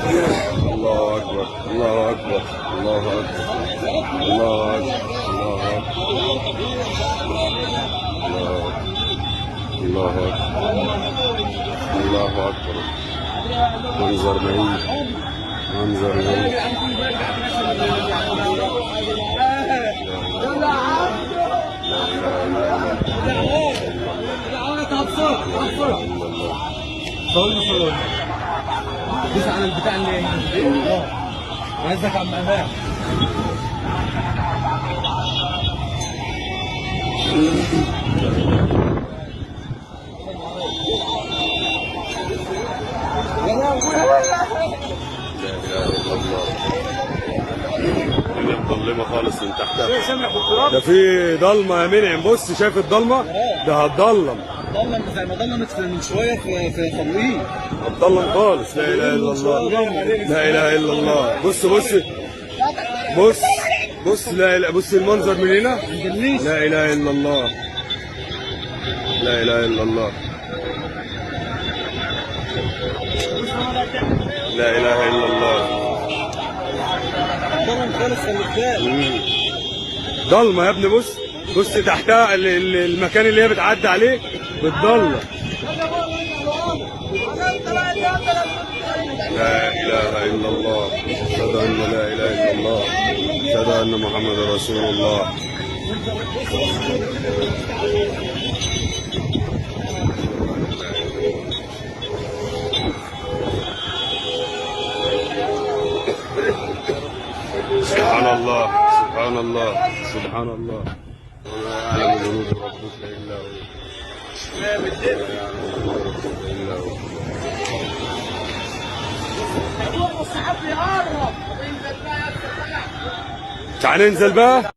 الله أكبر الله أكبر الله أكبر الله أكبر الله أكبر الله أكبر. منظر مهيب منظر مهيب. صور دوس على البتاع اللي عايزك عم امان. مظلمة خالص من تحتها. ده في ضلمة يا منعم. بص شايف الضلمة؟ ده هتضلم. ضلم زي ما ضلمت من شوية في تمويل. هتضلم خالص. لا إله إلا الله. لا إله إلا الله. بص بص بص بص. لا إله. بص المنظر من هنا. لا إله إلا الله. لا إله إلا الله. لا إله إلا الله. ضلمة يا ابني. بص بص تحتها المكان اللي هي بتعدي عليه بتضلم. لا إله إلا الله. أشهد أن لا إله إلا الله. أشهد أن محمد رسول الله. سبحان الله سبحان الله سبحان الله. وما يعلم جنود ربك إلا هو. تعال ننزل بقى.